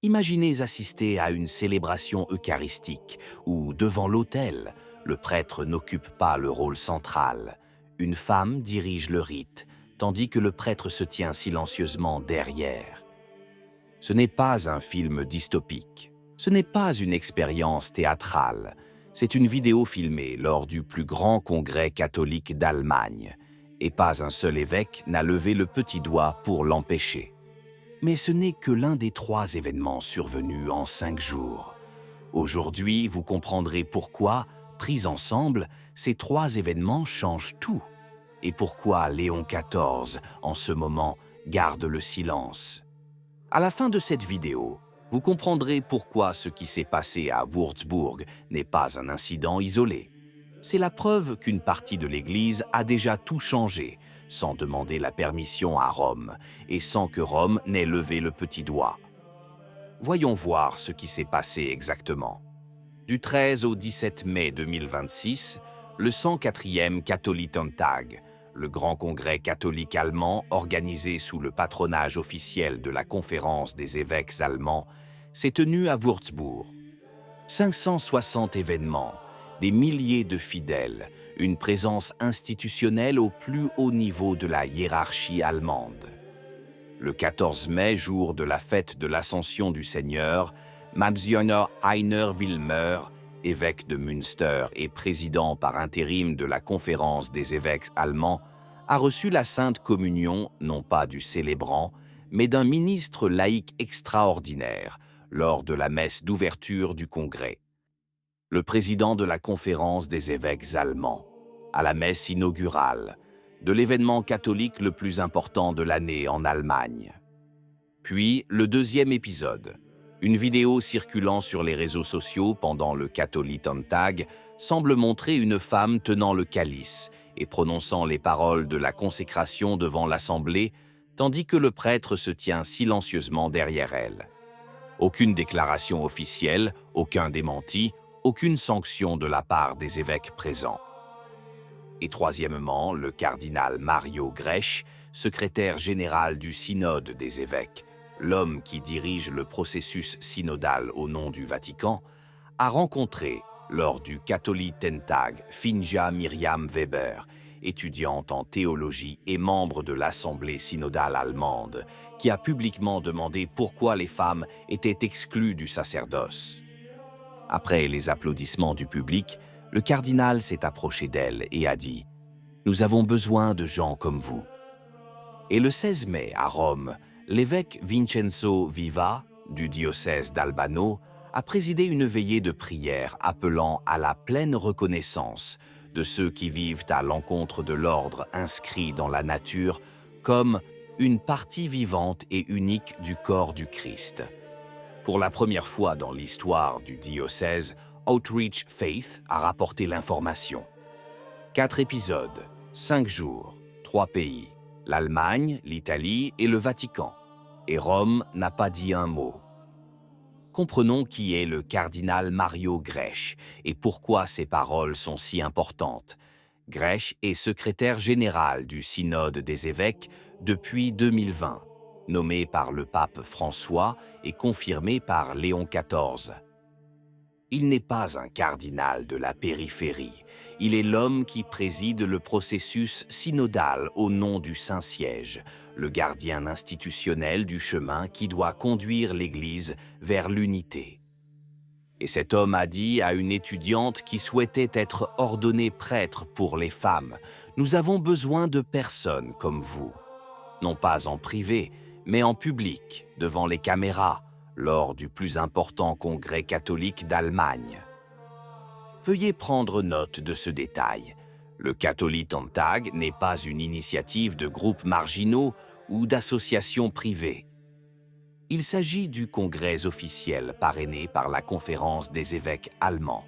Imaginez assister à une célébration eucharistique où, devant l'autel, le prêtre n'occupe pas le rôle central. Une femme dirige le rite, tandis que le prêtre se tient silencieusement derrière. Ce n'est pas un film dystopique. Ce n'est pas une expérience théâtrale. C'est une vidéo filmée lors du plus grand congrès catholique d'Allemagne. Et pas un seul évêque n'a levé le petit doigt pour l'empêcher. Mais ce n'est que l'un des 3 événements survenus en 5 jours. Aujourd'hui, vous comprendrez pourquoi, pris ensemble, ces 3 événements changent tout. Et pourquoi Léon XIV, en ce moment, garde le silence. À la fin de cette vidéo, vous comprendrez pourquoi ce qui s'est passé à Würzburg n'est pas un incident isolé. C'est la preuve qu'une partie de l'Église a déjà tout changé, sans demander la permission à Rome, et sans que Rome n'ait levé le petit doigt. Voyons voir ce qui s'est passé exactement. Du 13 au 17 mai 2026, le 104e Katholikentag, le grand congrès catholique allemand organisé sous le patronage officiel de la Conférence des évêques allemands, s'est tenu à Würzburg. 560 événements, des milliers de fidèles, une présence institutionnelle au plus haut niveau de la hiérarchie allemande. Le 14 mai, jour de la fête de l'Ascension du Seigneur, Monsignor Heiner Wilmer, évêque de Münster et président par intérim de la Conférence des évêques allemands, a reçu la Sainte Communion, non pas du célébrant, mais d'un ministre laïque extraordinaire, lors de la messe d'ouverture du Congrès. Le président de la Conférence des évêques allemands, à la messe inaugurale, de l'événement catholique le plus important de l'année en Allemagne. Puis, le 2e épisode. Une vidéo circulant sur les réseaux sociaux pendant le Katholikentag semble montrer une femme tenant le calice et prononçant les paroles de la consécration devant l'Assemblée, tandis que le prêtre se tient silencieusement derrière elle. Aucune déclaration officielle, aucun démenti, aucune sanction de la part des évêques présents. Et troisièmement, le cardinal Mario Grech, secrétaire général du synode des évêques, l'homme qui dirige le processus synodal au nom du Vatican, a rencontré, lors du Katholikentag, Finja Miriam Weber, étudiante en théologie et membre de l'Assemblée synodale allemande, qui a publiquement demandé pourquoi les femmes étaient exclues du sacerdoce. Après les applaudissements du public, le cardinal s'est approché d'elle et a dit « Nous avons besoin de gens comme vous ». Et le 16 mai, à Rome, l'évêque Vincenzo Viva, du diocèse d'Albano, a présidé une veillée de prière appelant à la pleine reconnaissance de ceux qui vivent à l'encontre de l'ordre inscrit dans la nature comme une partie vivante et unique du corps du Christ. Pour la première fois dans l'histoire du diocèse, Outreach Faith a rapporté l'information. 4 épisodes, 5 jours, 3 pays, l'Allemagne, l'Italie et le Vatican. Et Rome n'a pas dit un mot. Comprenons qui est le cardinal Mario Grech et pourquoi ses paroles sont si importantes. Grech est secrétaire général du Synode des évêques depuis 2020, nommé par le pape François et confirmé par Léon XIV. Il n'est pas un cardinal de la périphérie. Il est l'homme qui préside le processus synodal au nom du Saint-Siège, le gardien institutionnel du chemin qui doit conduire l'Église vers l'unité. Et cet homme a dit à une étudiante qui souhaitait être ordonnée prêtre pour les femmes, « Nous avons besoin de personnes comme vous. » Non pas en privé, mais en public, devant les caméras, lors du plus important congrès catholique d'Allemagne. Veuillez prendre note de ce détail. Le Katholikentag n'est pas une initiative de groupes marginaux ou d'associations privées. Il s'agit du congrès officiel parrainé par la Conférence des évêques allemands.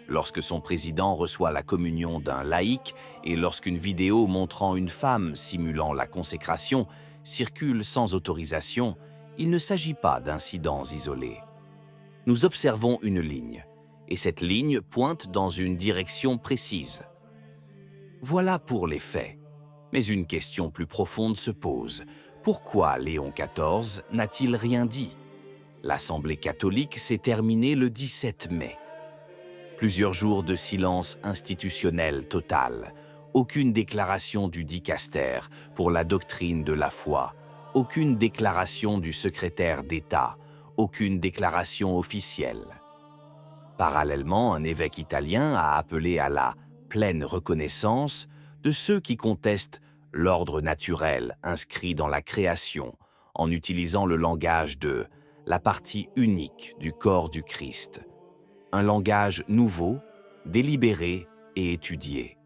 Lorsque son président reçoit la communion d'un laïc et lorsqu'une vidéo montrant une femme simulant la consécration circule sans autorisation, il ne s'agit pas d'incidents isolés. Nous observons une ligne, et cette ligne pointe dans une direction précise. Voilà pour les faits. Mais une question plus profonde se pose. Pourquoi Léon XIV n'a-t-il rien dit ? L'Assemblée catholique s'est terminée le 17 mai. Plusieurs jours de silence institutionnel total, aucune déclaration du dicaster pour la doctrine de la foi, aucune déclaration du secrétaire d'État, aucune déclaration officielle. Parallèlement, un évêque italien a appelé à la pleine reconnaissance de ceux qui contestent l'ordre naturel inscrit dans la création en utilisant le langage de la partie unique du corps du Christ, un langage nouveau, délibéré et étudié.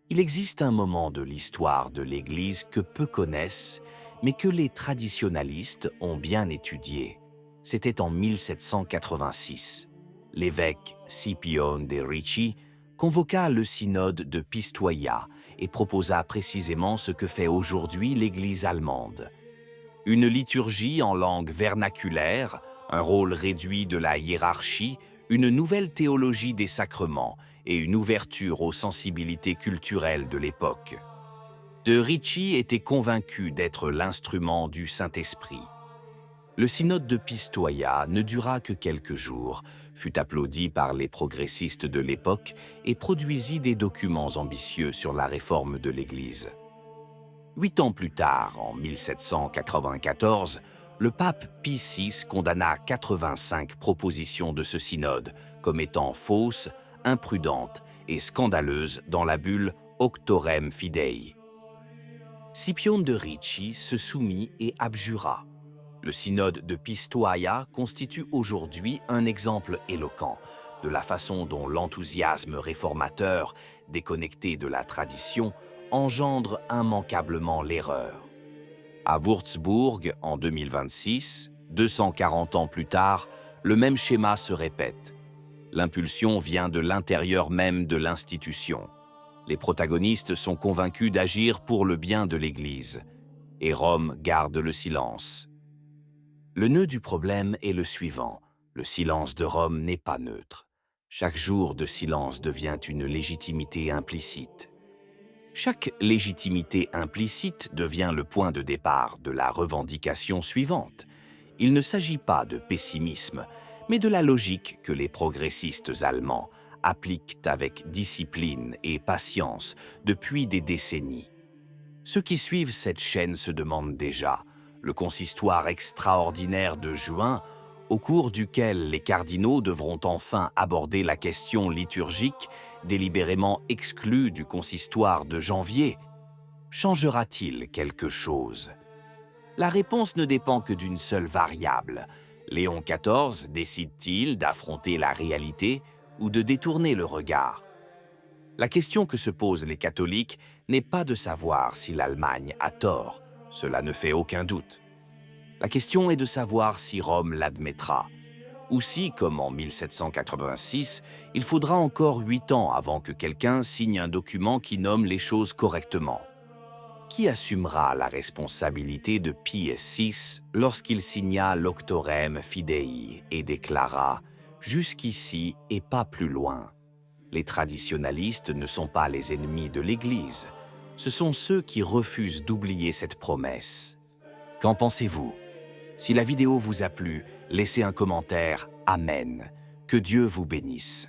Il existe un moment de l'histoire de l'Église que peu connaissent, mais que les traditionalistes ont bien étudié. C'était en 1786. L'évêque Scipione de' Ricci convoqua le synode de Pistoia et proposa précisément ce que fait aujourd'hui l'Église allemande. Une liturgie en langue vernaculaire, un rôle réduit de la hiérarchie, une nouvelle théologie des sacrements et une ouverture aux sensibilités culturelles de l'époque. De Ricci était convaincu d'être l'instrument du Saint-Esprit. Le synode de Pistoia ne dura que quelques jours, fut applaudi par les progressistes de l'époque et produisit des documents ambitieux sur la réforme de l'Église. 8 ans plus tard, en 1794, le pape Pie VI condamna 85 propositions de ce synode comme étant fausses, imprudentes et scandaleuses dans la bulle Auctorem Fidei. Scipione de' Ricci se soumit et abjura. Le synode de Pistoia constitue aujourd'hui un exemple éloquent de la façon dont l'enthousiasme réformateur, déconnecté de la tradition, engendre immanquablement l'erreur. À Würzburg, en 2026, 240 ans plus tard, le même schéma se répète. L'impulsion vient de l'intérieur même de l'institution. Les protagonistes sont convaincus d'agir pour le bien de l'Église, et Rome garde le silence. Le nœud du problème est le suivant. Le silence de Rome n'est pas neutre. Chaque jour de silence devient une légitimité implicite. Chaque légitimité implicite devient le point de départ de la revendication suivante. Il ne s'agit pas de pessimisme, mais de la logique que les progressistes allemands appliquent avec discipline et patience depuis des décennies. Ceux qui suivent cette chaîne se demandent déjà le consistoire extraordinaire de juin, au cours duquel les cardinaux devront enfin aborder la question liturgique, délibérément exclue du consistoire de janvier, changera-t-il quelque chose? La réponse ne dépend que d'une seule variable. Léon XIV décide-t-il d'affronter la réalité ou de détourner le regard? La question que se posent les catholiques n'est pas de savoir si l'Allemagne a tort. Cela ne fait aucun doute. La question est de savoir si Rome l'admettra, ou si, comme en 1786, il faudra encore 8 ans avant que quelqu'un signe un document qui nomme les choses correctement. Qui assumera la responsabilité de Pie VI lorsqu'il signa l'Auctorem Fidei et déclara « Jusqu'ici et pas plus loin ». Les traditionalistes ne sont pas les ennemis de l'Église. Ce sont ceux qui refusent d'oublier cette promesse. Qu'en pensez-vous? Si la vidéo vous a plu, laissez un commentaire. Amen. Que Dieu vous bénisse.